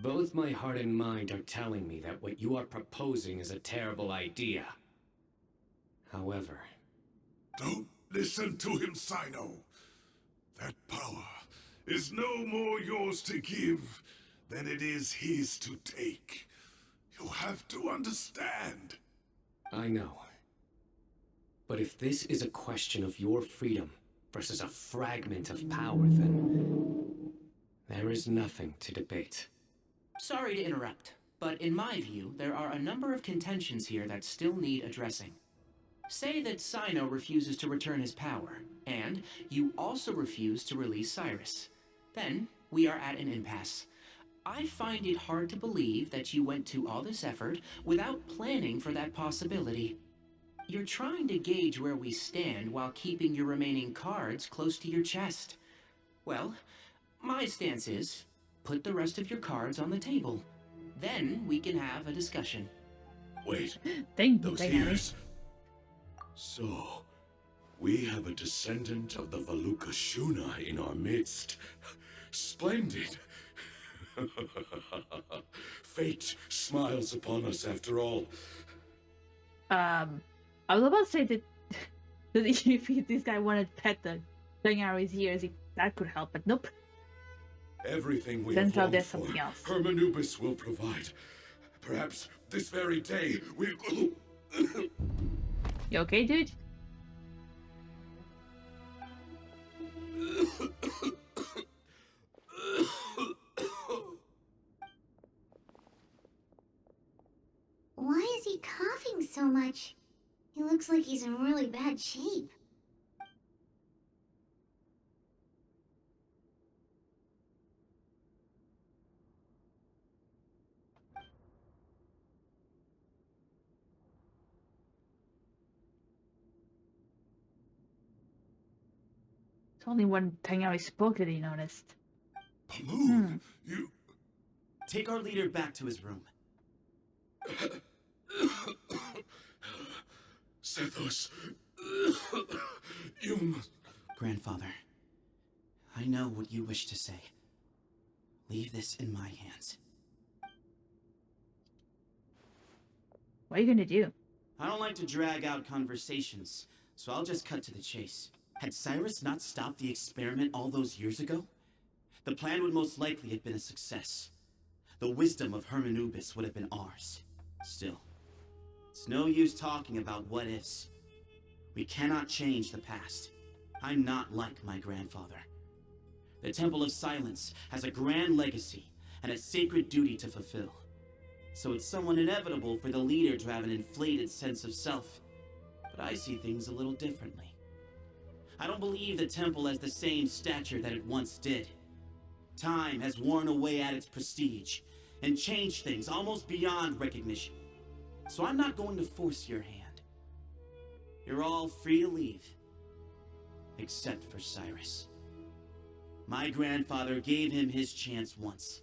Both my heart and mind are telling me that what you are proposing is a terrible idea. However... Don't listen to him, Sino. That power is no more yours to give than it is his to take. You have to understand. I know. But if this is a question of your freedom versus a fragment of power, then... there is nothing to debate. Sorry to interrupt, but in my view, there are a number of contentions here that still need addressing. Say that Sino refuses to return his power, and you also refuse to release Cyrus. Then, we are at an impasse. I find it hard to believe that you went to all this effort without planning for that possibility. You're trying to gauge where we stand while keeping your remaining cards close to your chest. Well, my stance is, put the rest of your cards on the table. Then we can have a discussion. Wait, Thank you, those Harry. ears. So, we have a descendant of the Valuka Shuna in our midst. Splendid. Fate smiles upon us after all. I was about to say that, that if this guy wanted to pet the thing out of his ears, that could help, but nope. Everything we Turns have out longed there's for, something else. Hermanubis will provide. Perhaps this very day we will... You okay, dude? Why is he coughing so much? He looks like he's in really bad shape. It's only one thing I spoke that he noticed. Pamoon, you... Take our leader back to his room. Sethos, you must... Grandfather, I know what you wish to say. Leave this in my hands. What are you gonna do? I don't like to drag out conversations, so I'll just cut to the chase. Had Cyrus not stopped the experiment all those years ago, the plan would most likely have been a success. The wisdom of Hermanubis would have been ours. Still, it's no use talking about what-ifs. We cannot change the past. I'm not like my grandfather. The Temple of Silence has a grand legacy and a sacred duty to fulfill. So it's somewhat inevitable for the leader to have an inflated sense of self. But I see things a little differently. I don't believe the temple has the same stature that it once did. Time has worn away at its prestige and changed things almost beyond recognition. So I'm not going to force your hand. You're all free to leave. Except for Cyrus. My grandfather gave him his chance once.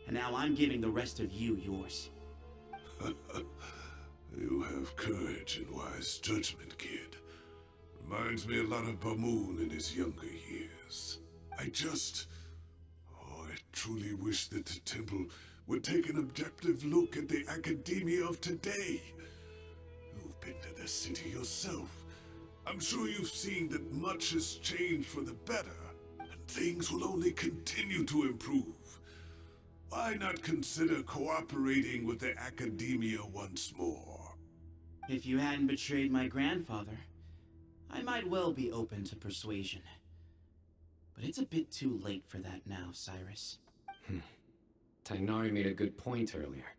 And now I'm giving the rest of you yours. You have courage and wise judgment, kid. Reminds me a lot of Bamoon in his younger years. I truly wish that the temple would take an objective look at the academia of today. You've been to the city yourself. I'm sure you've seen that much has changed for the better, and things will only continue to improve. Why not consider cooperating with the academia once more? If you hadn't betrayed my grandfather, I might well be open to persuasion. But it's a bit too late for that now, Cyrus. Tainari made a good point earlier.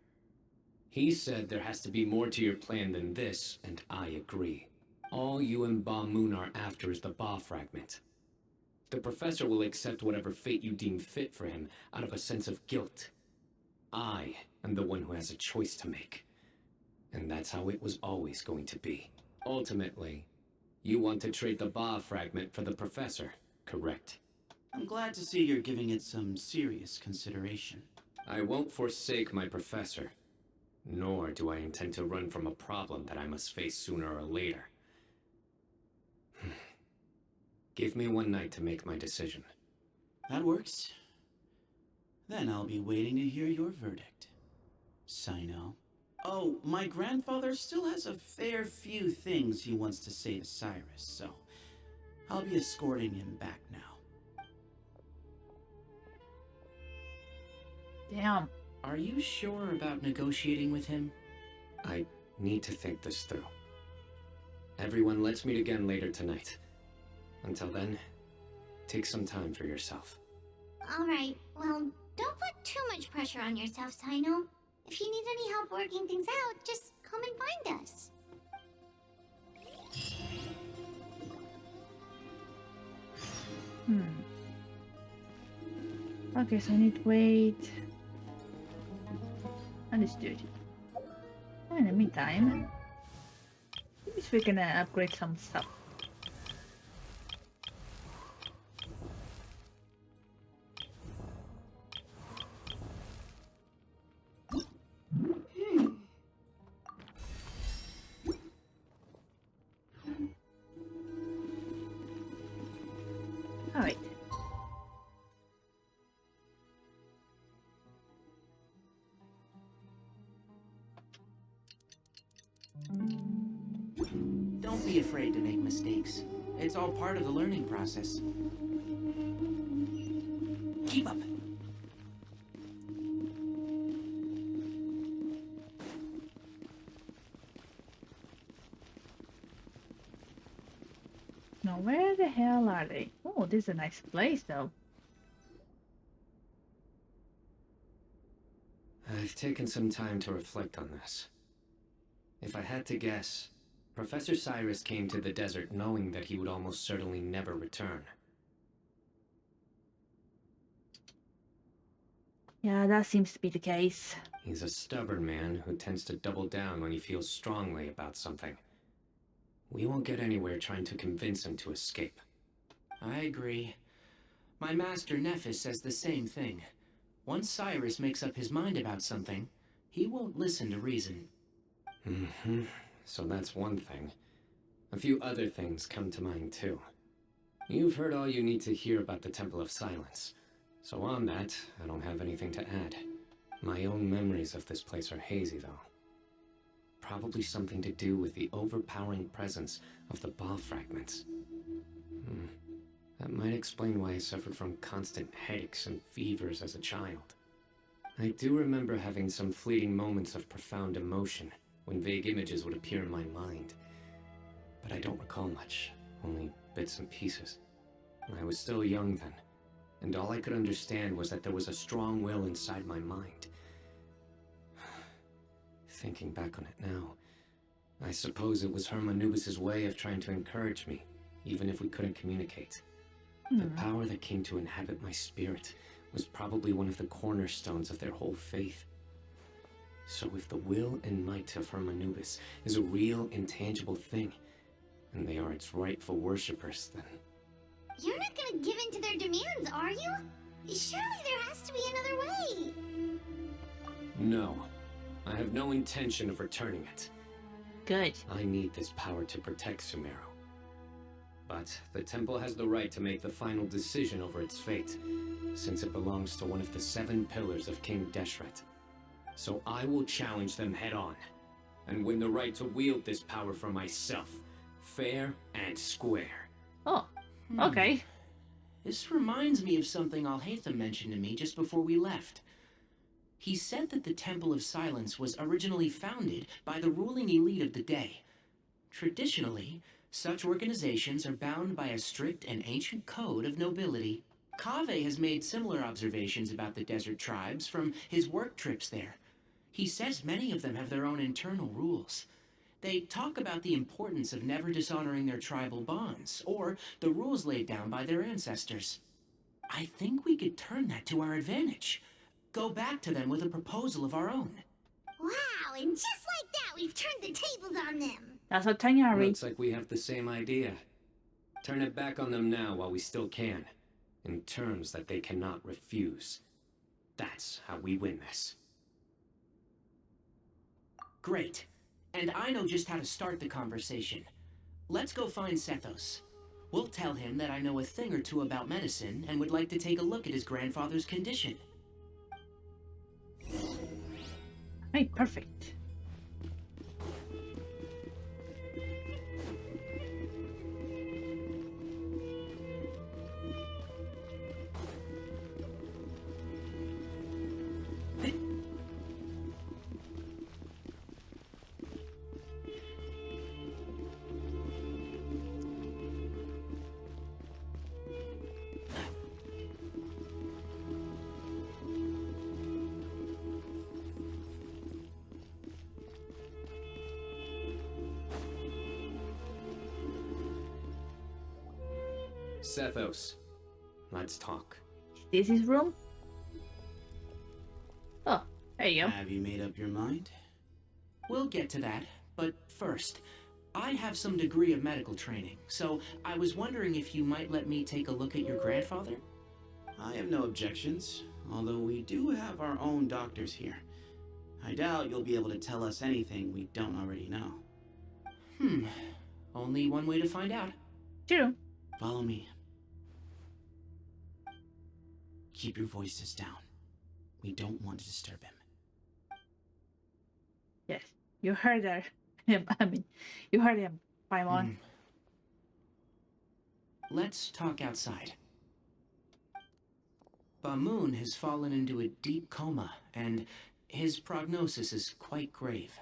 He said there has to be more to your plan than this, and I agree. All you and Ba Moon are after is the Ba fragment. The professor will accept whatever fate you deem fit for him out of a sense of guilt. I am the one who has a choice to make. And that's how it was always going to be. Ultimately, you want to trade the Ba fragment for the professor, correct? I'm glad to see you're giving it some serious consideration. I won't forsake my professor. Nor do I intend to run from a problem that I must face sooner or later. Give me one night to make my decision. That works. Then I'll be waiting to hear your verdict. Sino. Oh, my grandfather still has a fair few things he wants to say to Cyrus, so I'll be escorting him back now. Damn. Are you sure about negotiating with him? I need to think this through. Everyone, let's meet again later tonight. Until then, take some time for yourself. Alright, well, don't put too much pressure on yourself, Sino. If you need any help working things out, just come and find us. Okay, so I need to wait. Understood. In the meantime, maybe we can upgrade some stuff. Alright. Don't be afraid to make mistakes. It's all part of the learning process. Keep up. Now, where the hell are they? Oh, this is a nice place, though. I've taken some time to reflect on this. If I had to guess, Professor Cyrus came to the desert knowing that he would almost certainly never return. Yeah, that seems to be the case. He's a stubborn man who tends to double down when he feels strongly about something. We won't get anywhere trying to convince him to escape. I agree. My master Nephis says the same thing. Once Cyrus makes up his mind about something, he won't listen to reason. So that's one thing. A few other things come to mind too. You've heard all you need to hear about the Temple of Silence. So on that, I don't have anything to add. My own memories of this place are hazy though. Probably something to do with the overpowering presence of the Ba fragments. That might explain why I suffered from constant headaches and fevers as a child. I do remember having some fleeting moments of profound emotion when vague images would appear in my mind. But I don't recall much, only bits and pieces. I was still young then, and all I could understand was that there was a strong will inside my mind. Thinking back on it now, I suppose it was Hermanubis' way of trying to encourage me, even if we couldn't communicate. The power that came to inhabit my spirit was probably one of the cornerstones of their whole faith. So if the will and might of Hermanubis is a real, intangible thing, and they are its rightful worshippers, then... You're not gonna give in to their demands, are you? Surely there has to be another way. No. I have no intention of returning it. Good. I need this power to protect Sumeru. But the temple has the right to make the final decision over its fate, since it belongs to one of the 7 pillars of King Deshret. So I will challenge them head-on, and win the right to wield this power for myself, fair and square. Oh, okay. This reminds me of something Alhaitham mentioned to me just before we left. He said that the Temple of Silence was originally founded by the ruling elite of the day. Traditionally, such organizations are bound by a strict and ancient code of nobility. Kaveh has made similar observations about the desert tribes from his work trips there. He says many of them have their own internal rules. They talk about the importance of never dishonoring their tribal bonds, or the rules laid down by their ancestors. I think we could turn that to our advantage. Go back to them with a proposal of our own. Wow, and just like that, we've turned the tables on them. That's what Tanyari. Looks like we have the same idea. Turn it back on them now while we still can, in terms that they cannot refuse. That's how we win this. Great. And I know just how to start the conversation. Let's go find Sethos. We'll tell him that I know a thing or two about medicine and would like to take a look at his grandfather's condition. Alright, perfect. Sethos, let's talk. This is room? Oh, there you go. Have you made up your mind? We'll get to that, but first, I have some degree of medical training, so I was wondering if you might let me take a look at your grandfather? I have no objections, although we do have our own doctors here. I doubt you'll be able to tell us anything we don't already know. Only one way to find out. True. Follow me. Keep your voices down. We don't want to disturb him. Yes, you heard her. I mean, you heard him, Paimon. Let's talk outside. Bamoon has fallen into a deep coma, and his prognosis is quite grave.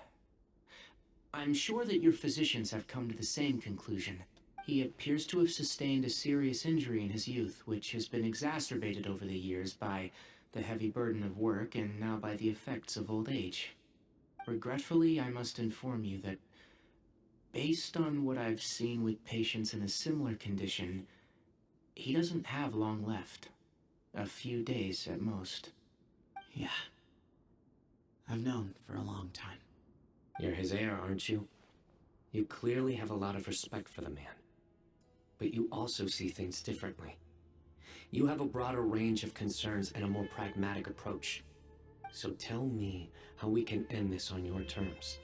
I'm sure that your physicians have come to the same conclusion. He appears to have sustained a serious injury in his youth, which has been exacerbated over the years by the heavy burden of work and now by the effects of old age. Regretfully, I must inform you that, based on what I've seen with patients in a similar condition, he doesn't have long left. A few days at most. Yeah. I've known for a long time. You're his heir, aren't you? You clearly have a lot of respect for the man. But you also see things differently. You have a broader range of concerns and a more pragmatic approach. So tell me how we can end this on your terms.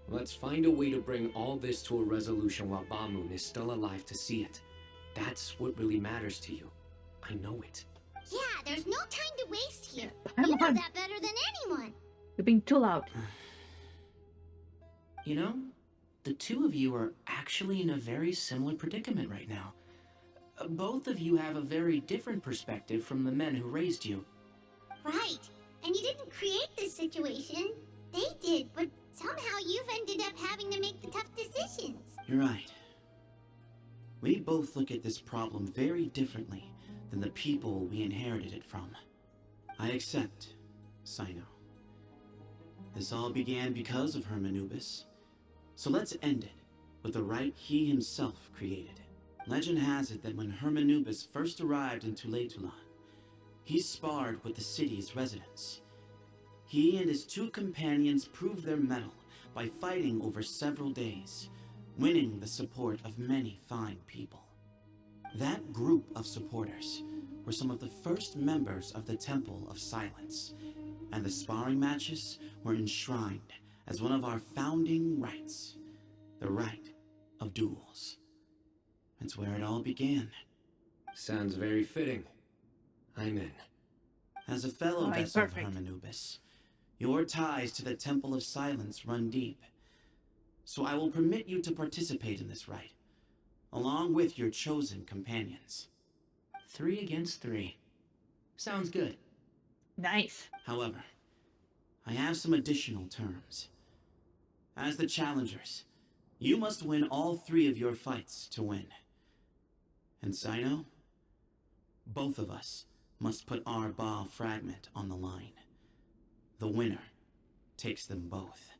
Let's find a way to bring all this to a resolution while Bamoon is still alive to see it. That's what really matters to you. I know it. Yeah, there's no time to waste here. Come You know on. that better than anyone. You're being too loud. You know, the two of you are actually in a very similar predicament right now. Both of you have a very different perspective from the men who raised you. Right. And you didn't create this situation. They did, but somehow you've ended up having to make the tough decisions. You're right. We both look at this problem very differently than the people we inherited it from. I accept, Sino. This all began because of Hermanubis. So let's end it with the rite he himself created. Legend has it that when Hermanubis first arrived in Tuletula, he sparred with the city's residents. He and his two companions proved their mettle by fighting over several days, winning the support of many fine people. That group of supporters were some of the first members of the Temple of Silence, and the sparring matches were enshrined as one of our founding rites, the rite of duels. That's where it all began. Sounds very fitting. I'm in. As a fellow Alright, vessel perfect. of Hermanubis, your ties to the Temple of Silence run deep. So I will permit you to participate in this rite, along with your chosen companions. 3 against 3. Sounds good. Nice. However, I have some additional terms. As the challengers, you must win all 3 of your fights to win. And Sino, both of us must put our Ba fragment on the line. The winner takes them both.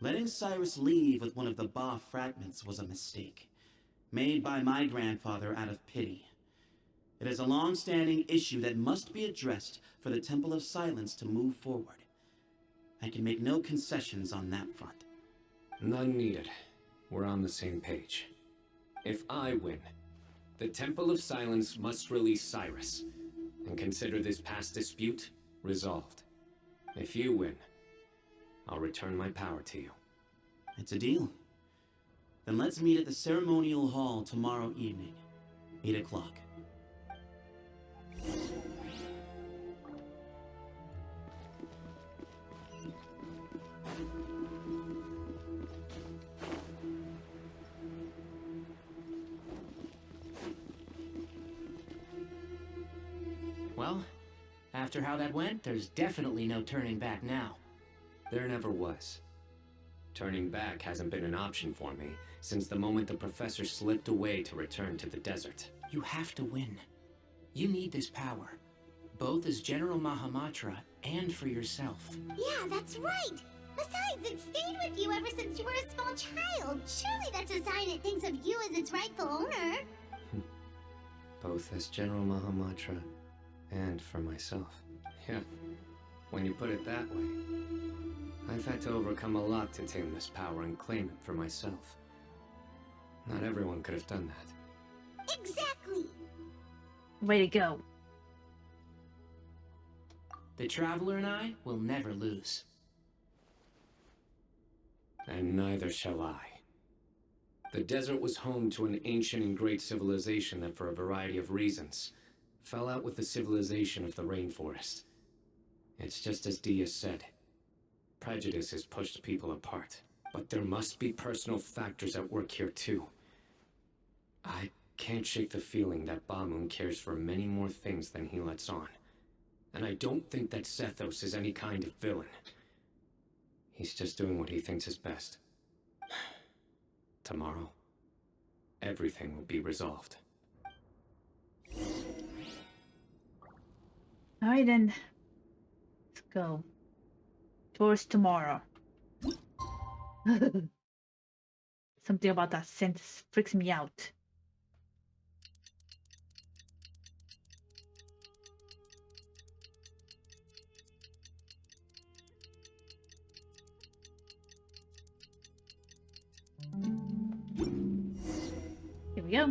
Letting Cyrus leave with one of the Ba fragments was a mistake, made by my grandfather out of pity. It is a long-standing issue that must be addressed for the Temple of Silence to move forward. I can make no concessions on that front. None needed. We're on the same page. If I win, the Temple of Silence must release Cyrus, and consider this past dispute resolved. If you win, I'll return my power to you. It's a deal. Then let's meet at the ceremonial hall tomorrow evening, 8 o'clock. After how that went, there's definitely no turning back now. There never was. Turning back hasn't been an option for me since the moment the professor slipped away to return to the desert. You have to win. You need this power, both as General Mahamatra and for yourself. Yeah, that's right. Besides, it stayed with you ever since you were a small child. Surely that's a sign it thinks of you as its rightful owner. Both as General Mahamatra and for myself. Yeah, when you put it that way. I've had to overcome a lot to tame this power and claim it for myself. Not everyone could have done that. Exactly. Way to go. The Traveler and I will never lose. And neither shall I. The desert was home to an ancient and great civilization that, for a variety of reasons, fell out with the civilization of the rainforest. It's just as Dia said. Prejudice has pushed people apart. But there must be personal factors at work here too. I can't shake the feeling that Bamoon cares for many more things than he lets on. And I don't think that Sethos is any kind of villain. He's just doing what he thinks is best. Tomorrow, everything will be resolved. Alright then. Let's go. Towards tomorrow. Something about that sentence freaks me out. Here we go.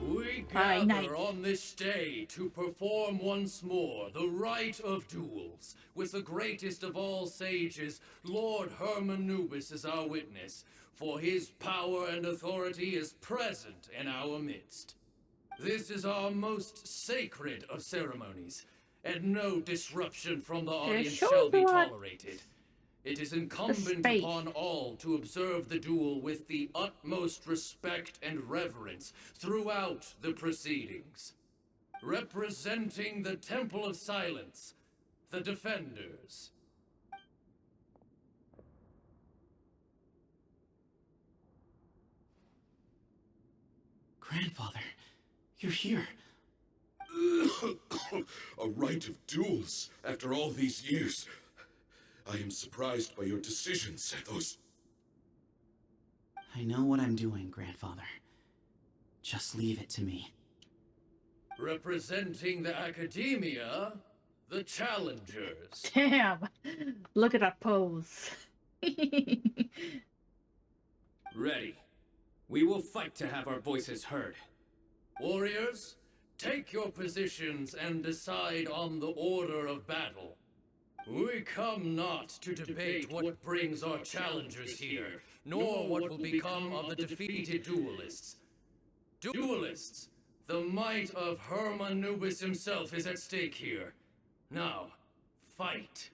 We Night. gather on this day to perform once more the rite of duels, with the greatest of all sages, Lord Hermanubis, as our witness, for his power and authority is present in our midst. This is our most sacred of ceremonies, and no disruption from the audience shall be tolerated. It is incumbent upon all to observe the duel with the utmost respect and reverence throughout the proceedings. Representing the Temple of Silence, the Defenders. Grandfather, you're here. A rite of duels after all these years. I am surprised by your decision, Sethos. I know what I'm doing, Grandfather. Just leave it to me. Representing the Academia, the Challengers. Damn! Look at that pose. Ready. We will fight to have our voices heard. Warriors, take your positions and decide on the order of battle. We come not to debate what brings our challengers here, nor what will become of the defeated duelists. Duelists, the might of Hermanubis himself is at stake here. Now, fight.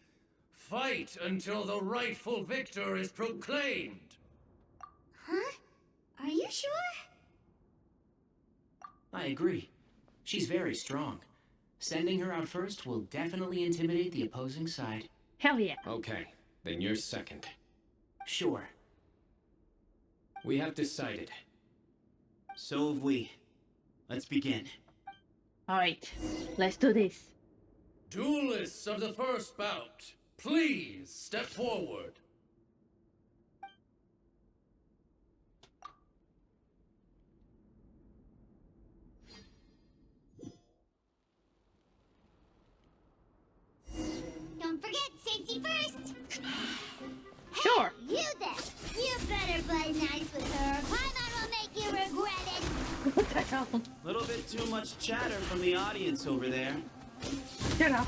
Fight until the rightful victor is proclaimed. Huh? Are you sure? I agree. She's very strong. Sending her out first will definitely intimidate the opposing side. Hell yeah. Okay, then you're second. Sure. We have decided. So have we. Let's begin. Alright, let's do this. Duelists of the first bout, please step forward. Don't forget, safety first. Sure. You there. You better play nice with her. Paimon will make you regret it. What the hell? Little bit too much chatter from the audience over there. Shut up.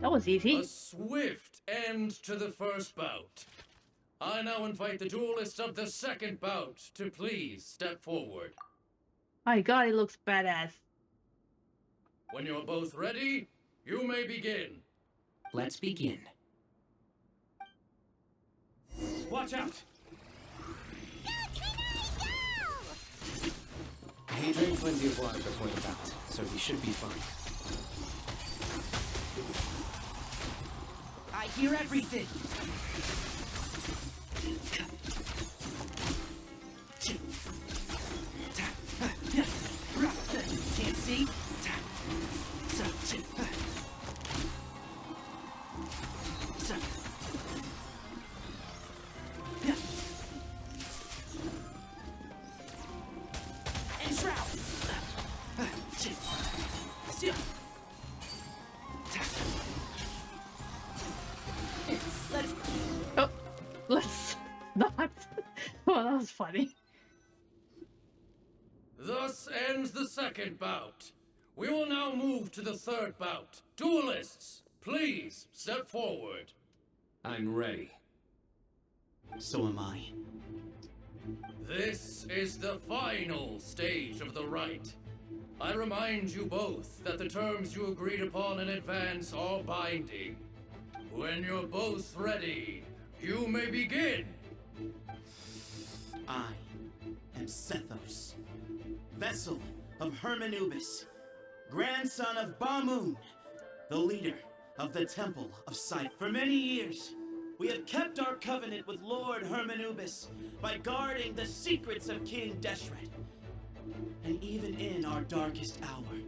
That was easy. A swift end to the first bout. I now invite the duelists of the second bout to please step forward. My god, it looks badass. When you're both ready, you may begin. Let's begin. Watch out! He drank plenty of water before the bout, so he should be fine. I hear everything. Can't see? And shroud. Let's Oh, let's not. Oh, that was funny. Thus ends the second bout. We will now move to the third bout. Duelists, please step forward. I'm ready. So am I. This is the final stage of the rite. I remind you both that the terms you agreed upon in advance are binding. When you're both ready, you may begin. I am Sethos, vessel of Hermanubis, grandson of Bamun, the leader of the Temple of Sight. For many years, we have kept our covenant with Lord Hermanubis by guarding the secrets of King Deshret. And even in our darkest hour,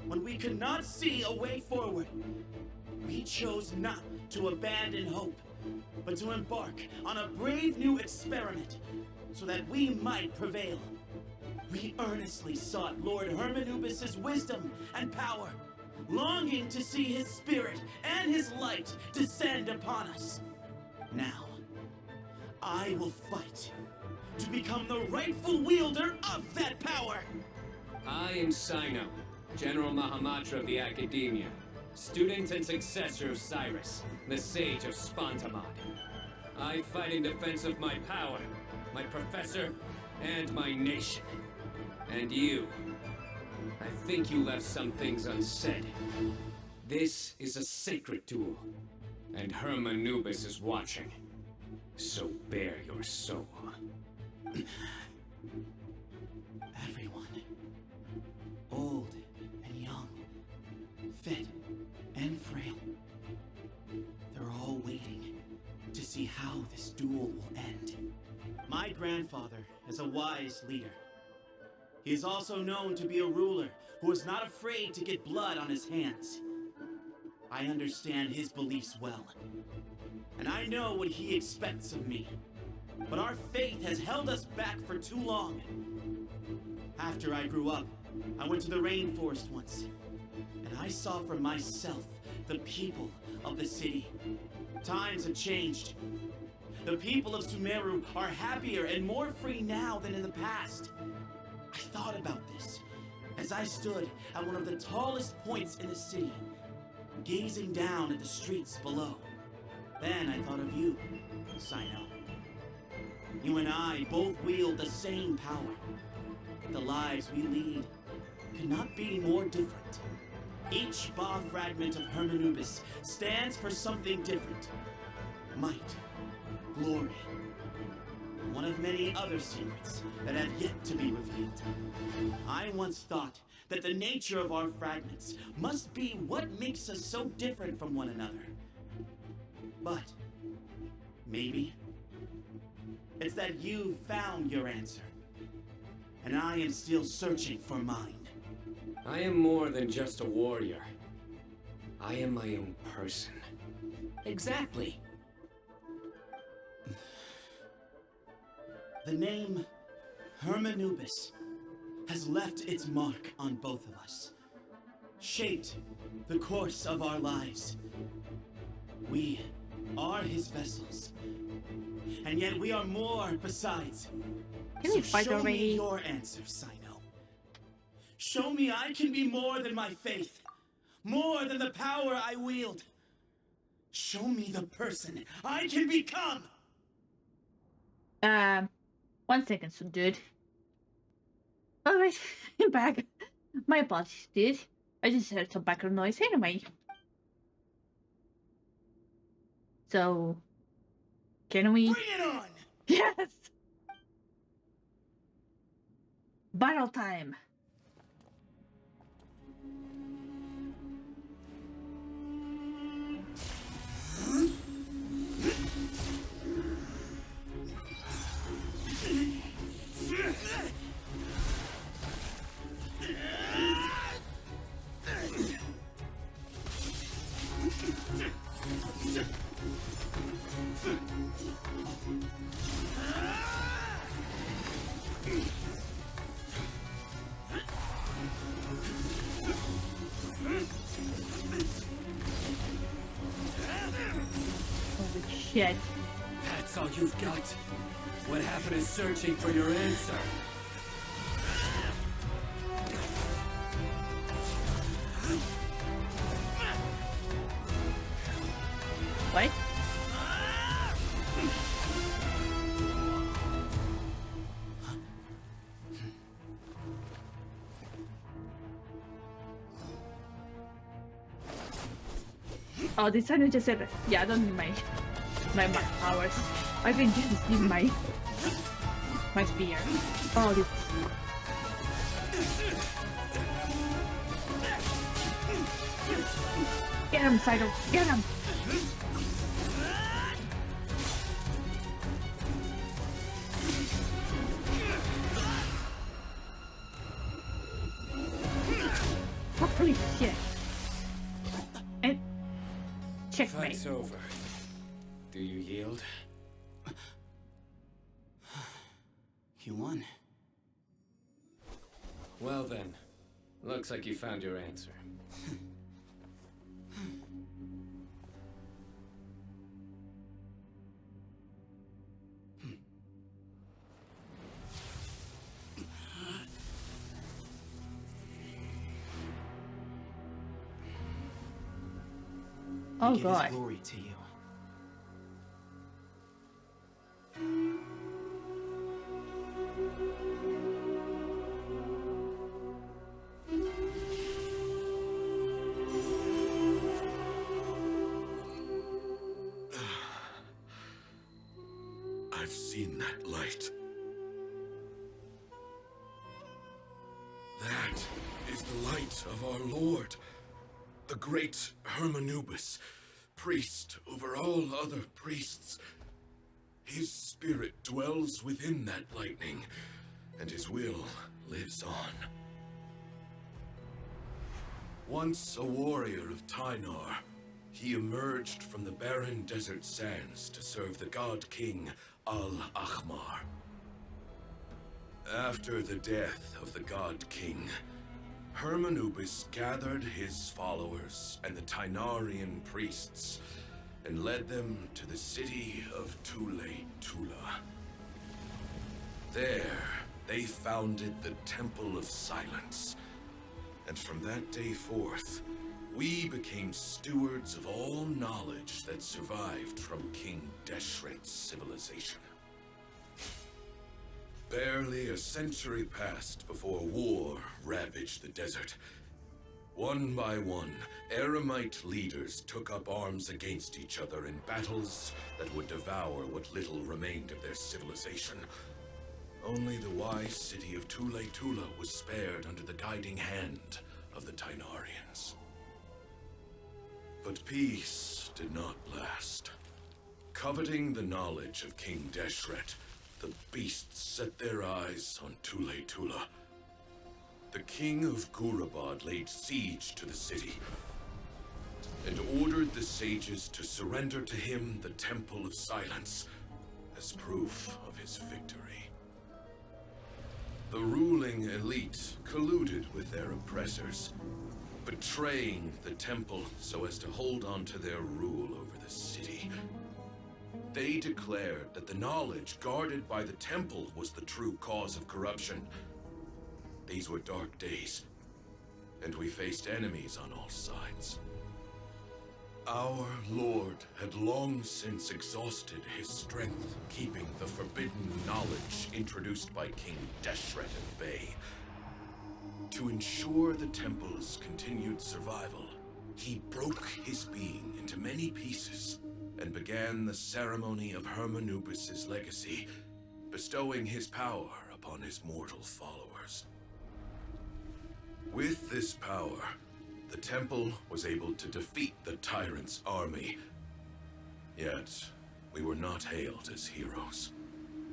when we could not see a way forward, we chose not to abandon hope, but to embark on a brave new experiment so that we might prevail. We earnestly sought Lord Hermanubis' wisdom and power, longing to see his spirit and his light descend upon us. Now, I will fight to become the rightful wielder of that power. I am Sino, General Mahamatra of the Academia, student and successor of Cyrus, the Sage of Spontamod. I fight in defense of my power, my professor, and my nation. And you. I think you left some things unsaid. This is a sacred duel, and Hermanubis is watching. So bare your soul. Everyone, old and young, fit and frail, they're all waiting to see how this duel will end. My grandfather is a wise leader. He is also known to be a ruler who is not afraid to get blood on his hands. I understand his beliefs well, and I know what he expects of me. But our faith has held us back for too long. After I grew up, I went to the rainforest once, and I saw for myself the people of the city. Times have changed. The people of Sumeru are happier and more free now than in the past. I thought about this as I stood at one of the tallest points in the city, gazing down at the streets below. Then I thought of you, Sino. You and I both wield the same power, but the lives we lead could not be more different. Each Ba fragment of Hermanubis stands for something different. Might, glory, one of many other secrets that have yet to be revealed. I once thought that the nature of our fragments must be what makes us so different from one another. But maybe it's that you found your answer, and I am still searching for mine. I am more than just a warrior. I am my own person. Exactly. The name Hermanubis has left its mark on both of us, shaped the course of our lives. We are his vessels, and yet we are more besides. Can we fight show already? me your answer, Sino. Show me I can be more than my faith, more than the power I wield. Show me the person I can become. 1 second, so dude. Alright, I'm back. My apologies, dude. I just heard some background noise anyway. So, can we? Bring it on! Yes! Battle time! Holy shit. That's all you've got? What happened is searching for your answer. What? Oh, this time you just said, yeah, I don't need my powers. I can just use my spear. Oh, this. Get him, Saito. Get him. Holy shit. And checkmate. Fight's over. Do you yield? You won. Well then, looks like you found your answer. Oh Give god. his glory to you. I've seen that light. That is the light of our Lord, the great Hermanubis, priest over all other priests. His spirit dwells within that lightning, and his will lives on. Once a warrior of Tynar, he emerged from the barren desert sands to serve the god king Al-Ahmar. After the death of the god king, Hermanubis gathered his followers and the Tynarian priests and led them to the city of Tule-Tula. There, they founded the Temple of Silence, and from that day forth, we became stewards of all knowledge that survived from King Deshret's civilization. Barely a century passed before war ravaged the desert. One by one, Eremite leaders took up arms against each other in battles that would devour what little remained of their civilization. Only the wise city of Tule-Tula was spared under the guiding hand of the Tynarians. But peace did not last. Coveting the knowledge of King Deshret, the beasts set their eyes on Tule-Tula. The king of Gurabad laid siege to the city and ordered the sages to surrender to him the Temple of Silence as proof of his victory. The ruling elite colluded with their oppressors, betraying the temple so as to hold on to their rule over the city. They declared that the knowledge guarded by the temple was the true cause of corruption. These were dark days, and we faced enemies on all sides. Our Lord had long since exhausted his strength, keeping the forbidden knowledge introduced by King Deshret at bay. To ensure the temple's continued survival, he broke his being into many pieces and began the ceremony of Hermanubis' legacy, bestowing his power upon his mortal followers. With this power, the temple was able to defeat the tyrant's army. Yet, we were not hailed as heroes.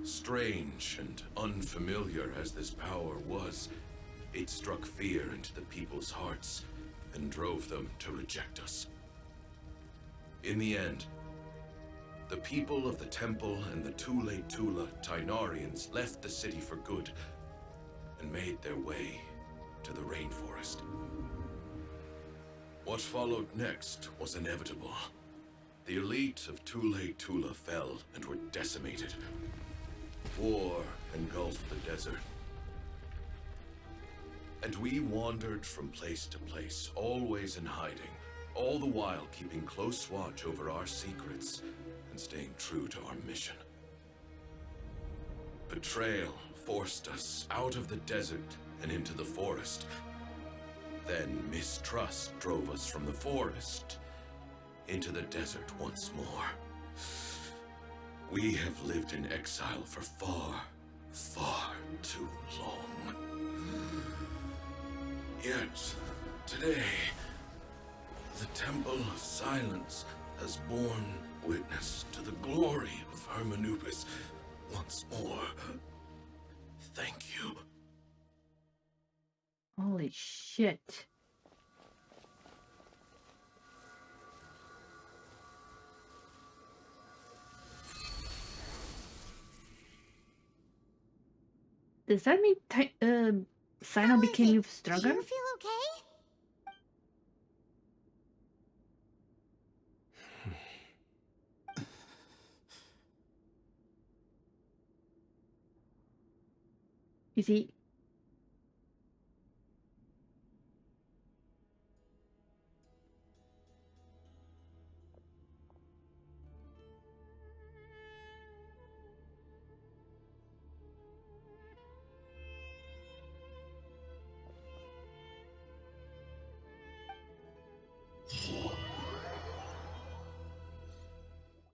Strange and unfamiliar as this power was, it struck fear into the people's hearts and drove them to reject us. In the end, the people of the temple and the Tule Tula Tainarians left the city for good and made their way to the rainforest. What followed next was inevitable. The elite of Tule Tula fell and were decimated. War engulfed the desert. And we wandered from place to place, always in hiding, all the while keeping close watch over our secrets and staying true to our mission. Betrayal forced us out of the desert and into the forest. Then mistrust drove us from the forest into the desert once more. We have lived in exile for far, far too long. Yet, today, the Temple of Silence has borne witness to the glory of Hermanubis once more. Thank you. Holy shit. Does that mean Sino How is became it? stronger? Do you feel okay? Is he